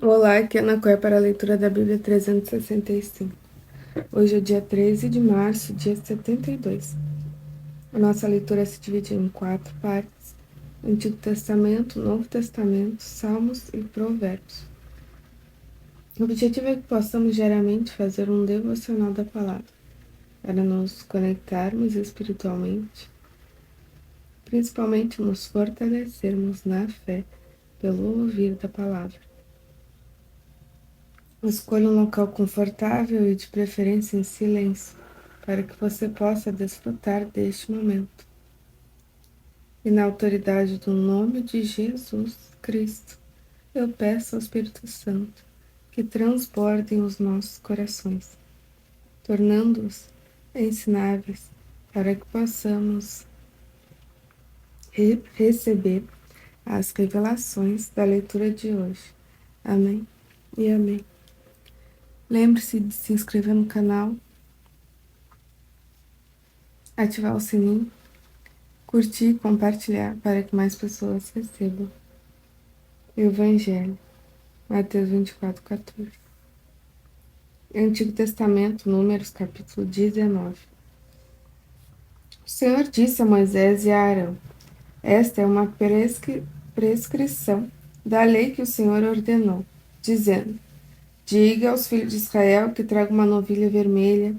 Olá, aqui é Ana Cor para a leitura da Bíblia 365. Hoje é dia 13 de março, dia 72. A nossa leitura se divide em 4 partes: Antigo Testamento, Novo Testamento, Salmos e Provérbios. O objetivo é que possamos diariamente fazer um devocional da palavra, para nos conectarmos espiritualmente, principalmente nos fortalecermos na fé pelo ouvir da palavra. Escolha um local confortável e de preferência em silêncio, para que você possa desfrutar deste momento. E na autoridade do nome de Jesus Cristo, eu peço ao Espírito Santo que transbordem os nossos corações, tornando-os ensináveis para que possamos receber as revelações da leitura de hoje. Amém e amém. Lembre-se de se inscrever no canal, ativar o sininho, curtir e compartilhar para que mais pessoas recebam o Evangelho. Mateus 24:14. Antigo Testamento, Números, capítulo 19. O Senhor disse a Moisés e a Arão: Esta é uma prescrição da lei que o Senhor ordenou, dizendo: Diga aos filhos de Israel que tragam uma novilha vermelha,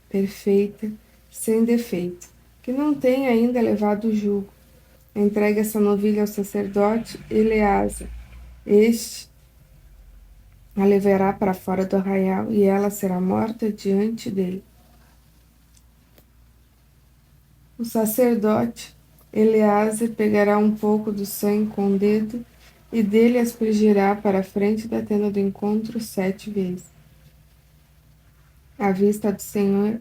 perfeita, sem defeito, que não tenha ainda levado o jugo. Entregue essa novilha ao sacerdote Eleazar. Este a levará para fora do arraial e ela será morta diante dele. O sacerdote Eleazar pegará um pouco do sangue com o dedo e dele aspergirá para a frente da tenda do encontro 7 vezes. À vista do Senhor,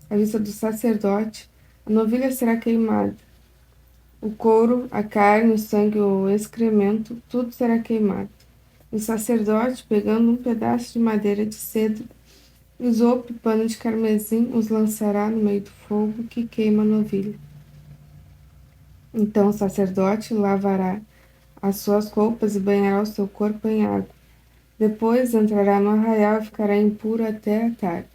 à vista do sacerdote, a novilha será queimada. O couro, a carne, o sangue ou o excremento, tudo será queimado. O sacerdote, pegando um pedaço de madeira de cedro, isopo e pano de carmesim, os lançará no meio do fogo que queima a novilha. Então o sacerdote lavará as suas roupas e banhará o seu corpo em água. Depois entrará no arraial e ficará impuro até a tarde.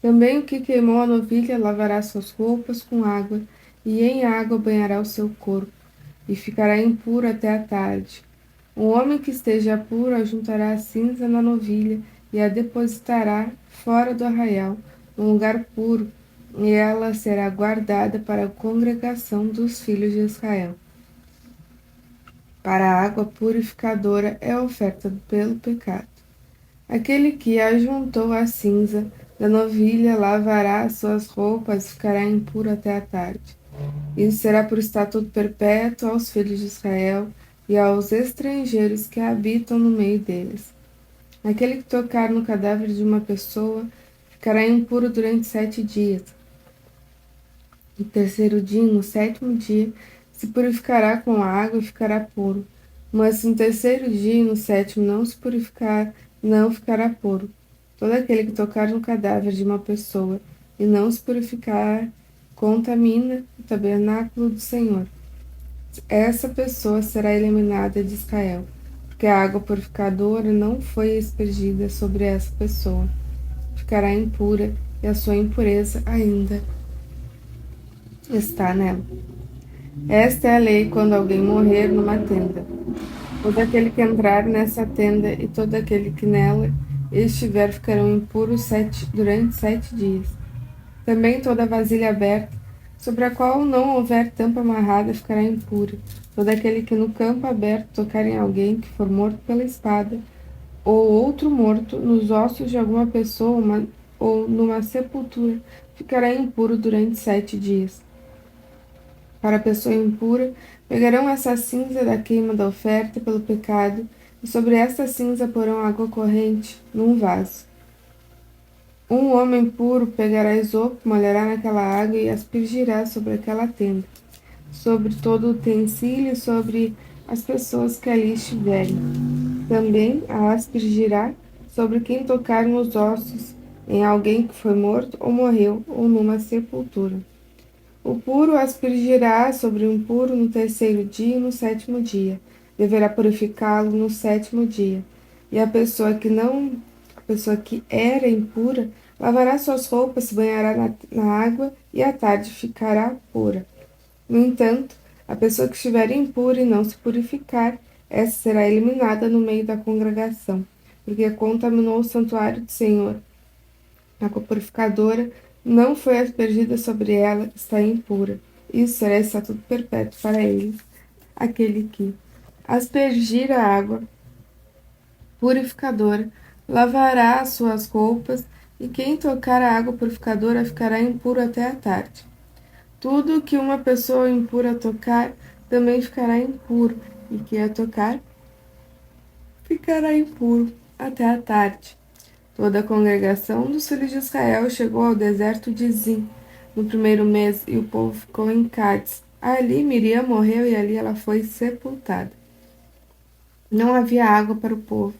Também o que queimou a novilha lavará suas roupas com água, e em água banhará o seu corpo, e ficará impuro até a tarde. O homem que esteja puro ajuntará a cinza na novilha e a depositará fora do arraial, num lugar puro, e ela será guardada para a congregação dos filhos de Israel. Para a água purificadora é oferta pelo pecado. Aquele que ajuntou a cinza da novilha lavará as suas roupas e ficará impuro até a tarde. Isso será por estatuto perpétuo aos filhos de Israel e aos estrangeiros que habitam no meio deles. Aquele que tocar no cadáver de uma pessoa ficará impuro durante 7 dias. No terceiro dia, no sétimo dia, se purificará com água e ficará puro. Mas se no terceiro dia e no sétimo não se purificar, não ficará puro. Todo aquele que tocar no cadáver de uma pessoa e não se purificar, contamina o tabernáculo do Senhor. Essa pessoa será eliminada de Israel, porque a água purificadora não foi aspergida sobre essa pessoa. Ficará impura e a sua impureza ainda está nela. Esta é a lei quando alguém morrer numa tenda. Todo aquele que entrar nessa tenda e todo aquele que nela estiver ficarão impuros durante 7 dias. Também toda vasilha aberta, sobre a qual não houver tampa amarrada, ficará impura. Todo aquele que no campo aberto tocar em alguém que for morto pela espada, ou outro morto, nos ossos de alguma pessoa ou numa sepultura, ficará impuro durante 7 dias. Para a pessoa impura, pegarão essa cinza da queima da oferta pelo pecado, e sobre esta cinza porão água corrente num vaso. Um homem puro pegará esopo, molhará naquela água e aspergirá sobre aquela tenda, sobre todo o utensílio e sobre as pessoas que ali estiverem. Também a aspergirá sobre quem tocar nos ossos, em alguém que foi morto ou morreu, ou numa sepultura. O puro aspergirá sobre o impuro no terceiro dia e no sétimo dia. Deverá purificá-lo no sétimo dia. E a pessoa que era impura, lavará suas roupas, se banhará na água e à tarde ficará pura. No entanto, a pessoa que estiver impura e não se purificar, essa será eliminada no meio da congregação, porque contaminou o santuário do Senhor. A água purificadora não foi aspergida sobre ela, está impura. Isso será estatuto perpétuo para eles. Aquele que aspergir a água purificadora lavará as suas roupas, e quem tocar a água purificadora ficará impuro até a tarde. Tudo que uma pessoa impura tocar também ficará impuro, e que a tocar ficará impuro até a tarde. Toda a congregação dos filhos de Israel chegou ao deserto de Zim no primeiro mês, e o povo ficou em Cádiz. Ali Miriam morreu e ali ela foi sepultada. Não havia água para o povo.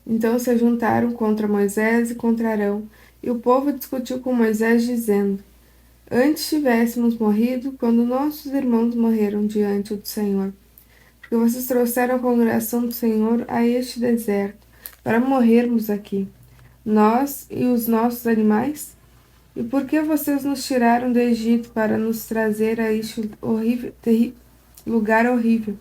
Então se juntaram contra Moisés e contra Arão, e o povo discutiu com Moisés, dizendo: Antes tivéssemos morrido quando nossos irmãos morreram diante do Senhor. Porque vocês trouxeram a congregação do Senhor a este deserto, para morrermos aqui, nós e os nossos animais? E por que vocês nos tiraram do Egito para nos trazer a este lugar horrível,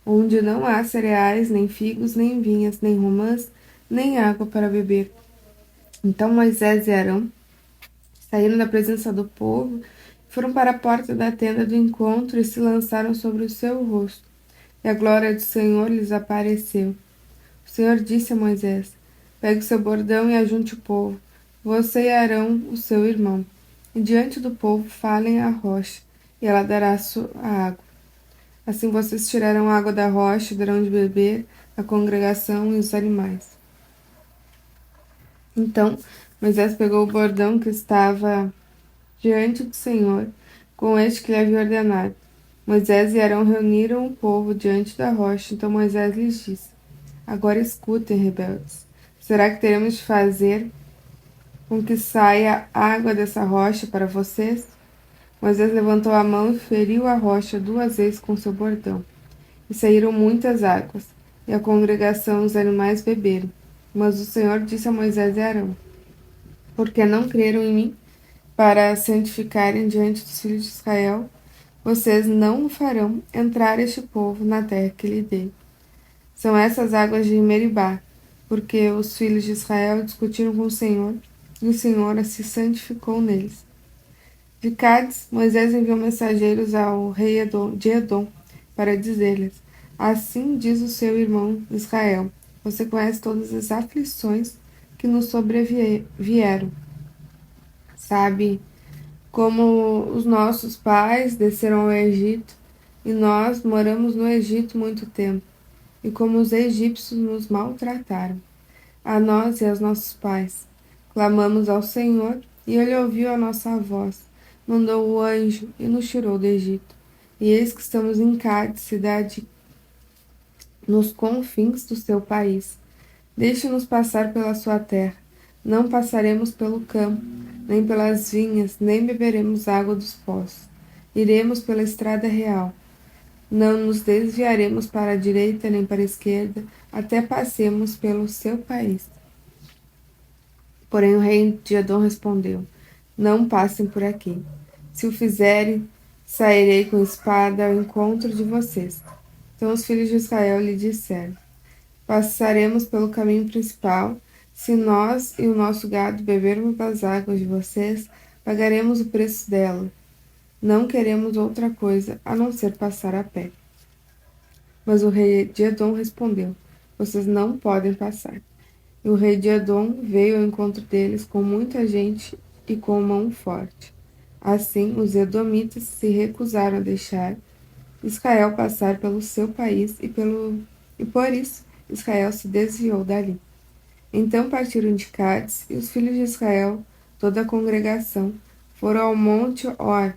onde não há cereais, nem figos, nem vinhas, nem romãs, nem água para beber? Então Moisés e Arão saíram da presença do povo, foram para a porta da tenda do encontro e se lançaram sobre o seu rosto. E a glória do Senhor lhes apareceu. O Senhor disse a Moisés: Pegue o seu bordão e ajunte o povo, você e Arão, o seu irmão. E diante do povo falem à rocha, e ela dará a água. Assim vocês tirarão a água da rocha e darão de beber a congregação e os animais. Então Moisés pegou o bordão que estava diante do Senhor, com este que lhe havia ordenado. Moisés e Arão reuniram o povo diante da rocha. Então Moisés lhes disse: Agora escutem, rebeldes. Será que teremos de fazer com que saia água dessa rocha para vocês? Moisés levantou a mão e feriu a rocha 2 vezes com seu bordão. E saíram muitas águas, e a congregação e os animais beberam. Mas o Senhor disse a Moisés e Arão: Por que não creram em mim para santificarem diante dos filhos de Israel? Vocês não farão entrar este povo na terra que lhe dei. São essas águas de Meribá, porque os filhos de Israel discutiram com o Senhor, e o Senhor se santificou neles. De Cádiz, Moisés enviou mensageiros ao rei de Edom para dizer-lhes: Assim diz o seu irmão Israel: Você conhece todas as aflições que nos sobrevieram. Sabe como os nossos pais desceram ao Egito, e nós moramos no Egito muito tempo, e como os egípcios nos maltrataram, a nós e aos nossos pais. Clamamos ao Senhor, e ele ouviu a nossa voz, mandou o anjo e nos tirou do Egito. E eis que estamos em Cádiz, cidade nos confins do seu país. Deixe-nos passar pela sua terra. Não passaremos pelo campo, nem pelas vinhas, nem beberemos água dos poços. Iremos pela estrada real. Não nos desviaremos para a direita nem para a esquerda, até passemos pelo seu país. Porém o rei de Edom respondeu: Não passem por aqui. Se o fizerem, sairei com espada ao encontro de vocês. Então os filhos de Israel lhe disseram: Passaremos pelo caminho principal. Se nós e o nosso gado bebermos das águas de vocês, pagaremos o preço dela. Não queremos outra coisa a não ser passar a pé. Mas o rei de Edom respondeu: Vocês não podem passar. E o rei de Edom veio ao encontro deles com muita gente e com mão forte. Assim, os edomitas se recusaram a deixar Israel passar pelo seu país, e por isso Israel se desviou dali. Então partiram de Cádiz, e os filhos de Israel, toda a congregação, foram ao monte Or.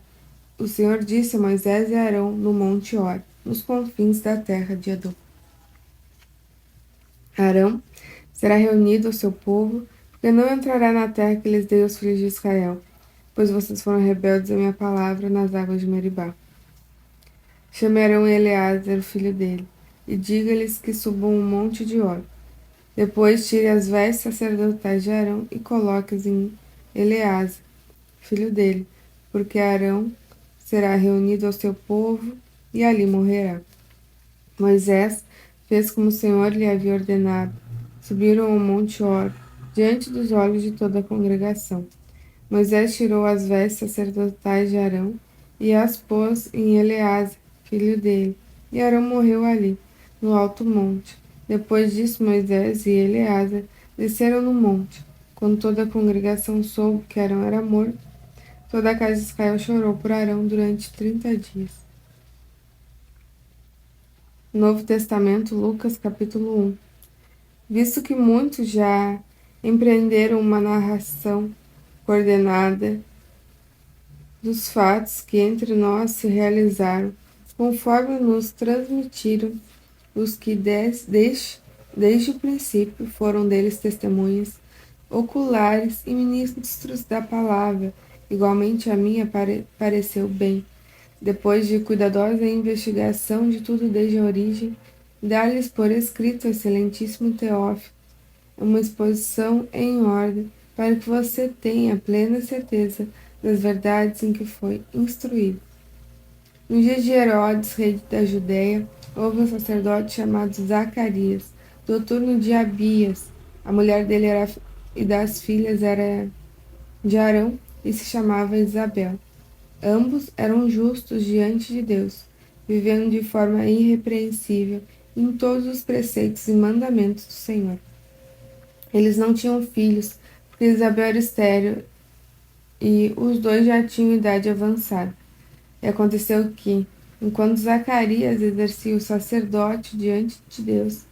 O Senhor disse a Moisés e Arão no monte Or, nos confins da terra de Edom: Arão será reunido ao seu povo, porque não entrará na terra que lhes dei aos filhos de Israel, pois vocês foram rebeldes à minha palavra nas águas de Meribá. Chame Arão e Eleazar, o filho dele, e diga-lhes que subam o monte de Or. Depois tire as vestes sacerdotais de Arão e coloque-as em Eleazar, filho dele, porque Arão será reunido ao seu povo e ali morrerá. Moisés fez como o Senhor lhe havia ordenado. Subiram ao monte Hor, diante dos olhos de toda a congregação. Moisés tirou as vestes sacerdotais de Arão e as pôs em Eleazar, filho dele, e Arão morreu ali, no alto monte. Depois disso, Moisés e Eleazar desceram no monte. Quando toda a congregação soube que Arão era morto, toda a casa de Israel chorou por Arão durante 30 dias. Novo Testamento, Lucas, capítulo 1. Visto que muitos já empreenderam uma narração coordenada dos fatos que entre nós se realizaram, conforme nos transmitiram os que desde o princípio foram deles testemunhas oculares e ministros da palavra, igualmente a mim pareceu bem, depois de cuidadosa investigação de tudo desde a origem, dar-lhes por escrito, excelentíssimo Teófilo, uma exposição em ordem, para que você tenha plena certeza das verdades em que foi instruído. No dia de Herodes, rei da Judéia, houve um sacerdote chamado Zacarias, do turno de Abias. A mulher dele era e das filhas era de Arão e se chamava Isabel. Ambos eram justos diante de Deus, vivendo de forma irrepreensível em todos os preceitos e mandamentos do Senhor. Eles não tinham filhos, porque Isabel era estéril e os dois já tinham idade avançada. E aconteceu que, enquanto Zacarias exercia o sacerdote diante de Deus,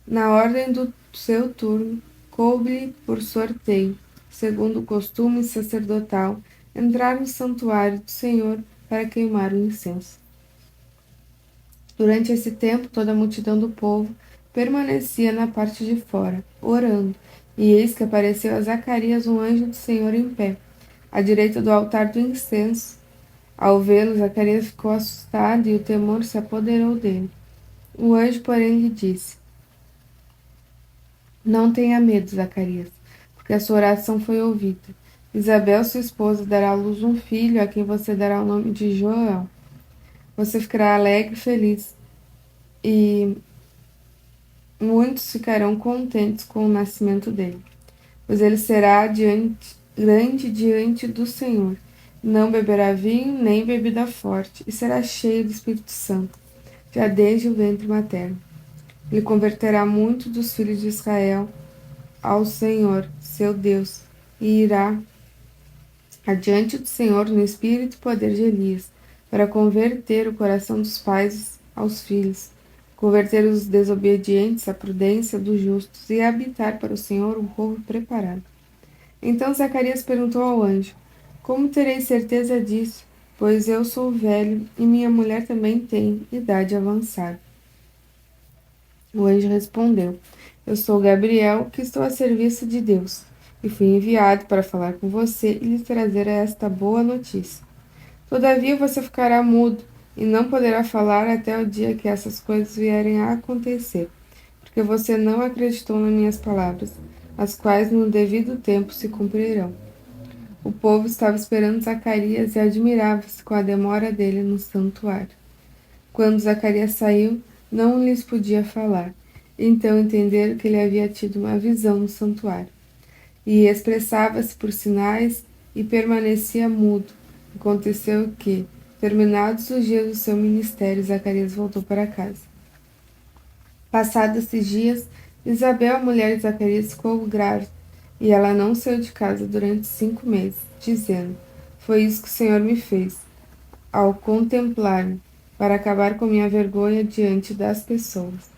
na ordem do seu turno, coube-lhe por sorteio, segundo o costume sacerdotal, entrar no santuário do Senhor para queimar o incenso. Durante esse tempo, toda a multidão do povo permanecia na parte de fora, orando, e eis que apareceu a Zacarias um anjo do Senhor em pé, à direita do altar do incenso. Ao vê-lo, Zacarias ficou assustado e o temor se apoderou dele. O anjo, porém, lhe disse: Não tenha medo, Zacarias, porque a sua oração foi ouvida. Isabel, sua esposa, dará à luz um filho, a quem você dará o nome de Joel. Você ficará alegre e feliz, e muitos ficarão contentes com o nascimento dele, pois ele será grande diante do Senhor. Não beberá vinho nem bebida forte, e será cheio do Espírito Santo, já desde o ventre materno. Ele converterá muitos dos filhos de Israel ao Senhor, seu Deus, e irá adiante do Senhor no espírito e poder de Elias, para converter o coração dos pais aos filhos, converter os desobedientes à prudência dos justos e habitar para o Senhor um povo preparado. Então Zacarias perguntou ao anjo: Como terei certeza disso? Pois eu sou velho e minha mulher também tem idade avançada. O anjo respondeu: Eu sou Gabriel, que estou a serviço de Deus, e fui enviado para falar com você e lhe trazer esta boa notícia. Todavia você ficará mudo e não poderá falar até o dia que essas coisas vierem a acontecer, porque você não acreditou nas minhas palavras, as quais no devido tempo se cumprirão. O povo estava esperando Zacarias e admirava-se com a demora dele no santuário. Quando Zacarias saiu, não lhes podia falar. Então entenderam que ele havia tido uma visão no santuário. E expressava-se por sinais e permanecia mudo. Aconteceu que, terminados os dias do seu ministério, Zacarias voltou para casa. Passados esses dias, Isabel, a mulher de Zacarias, ficou grávida, e ela não saiu de casa durante 5 meses, dizendo: Foi isso que o Senhor me fez, ao contemplar-me, para acabar com minha vergonha diante das pessoas.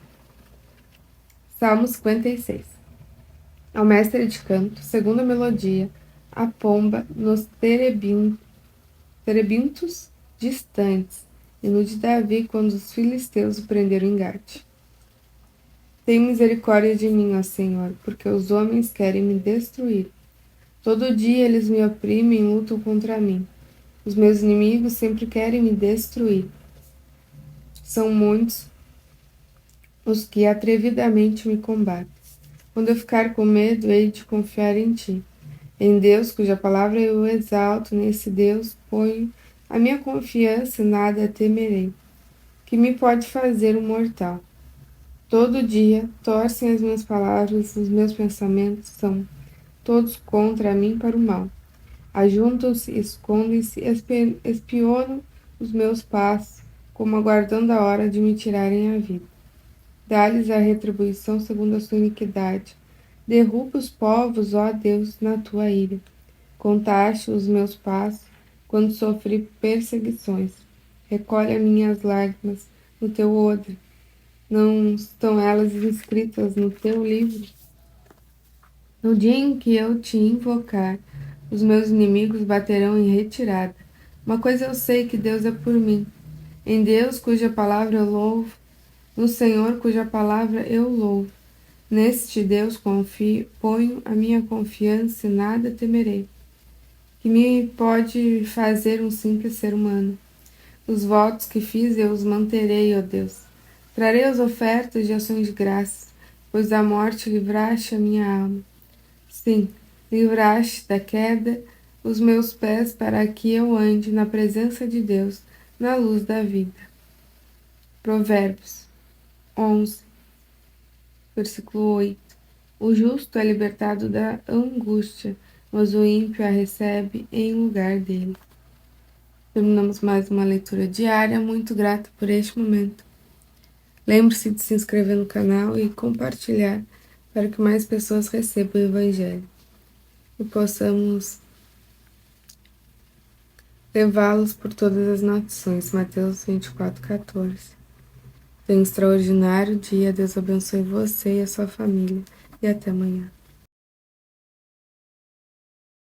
Salmo 56. Ao mestre de canto, segunda melodia, a pomba nos terebintos distantes, e no de Davi, quando os filisteus o prenderam em Gate. Tem misericórdia de mim, ó Senhor, porque os homens querem me destruir. Todo dia eles me oprimem e lutam contra mim. Os meus inimigos sempre querem me destruir. São muitos os que atrevidamente me combatem. Quando eu ficar com medo, hei de confiar em ti. Em Deus, cuja palavra eu exalto, nesse Deus ponho a minha confiança, nada temerei. Que me pode fazer um mortal? Todo dia torcem as minhas palavras, os meus pensamentos são todos contra mim para o mal. Ajuntam-se, escondem-se, espionam os meus passos, como aguardando a hora de me tirarem a vida. Dá-lhes a retribuição segundo a sua iniquidade. Derruba os povos, ó Deus, na tua ira. Contaste os meus passos quando sofri perseguições. Recolhe as minhas lágrimas no teu odre. Não estão elas inscritas no teu livro? No dia em que eu te invocar, os meus inimigos baterão em retirada. Uma coisa eu sei, que Deus é por mim. Em Deus, cuja palavra eu louvo, no Senhor, cuja palavra eu louvo. Neste Deus confio, ponho a minha confiança e nada temerei. Que me pode fazer um simples ser humano? Os votos que fiz eu os manterei, ó Deus. Trarei as ofertas de ações de graças, pois da morte livraste a minha alma. Sim, livraste da queda os meus pés para que eu ande na presença de Deus, na luz da vida. Provérbios 11, versículo 8. O justo é libertado da angústia, mas o ímpio a recebe em lugar dele. Terminamos mais uma leitura diária. Muito grata por este momento. Lembre-se de se inscrever no canal e compartilhar para que mais pessoas recebam o Evangelho e possamos levá-los por todas as nações. Mateus 24:14. Tenha um extraordinário dia. Deus abençoe você e a sua família. E até amanhã.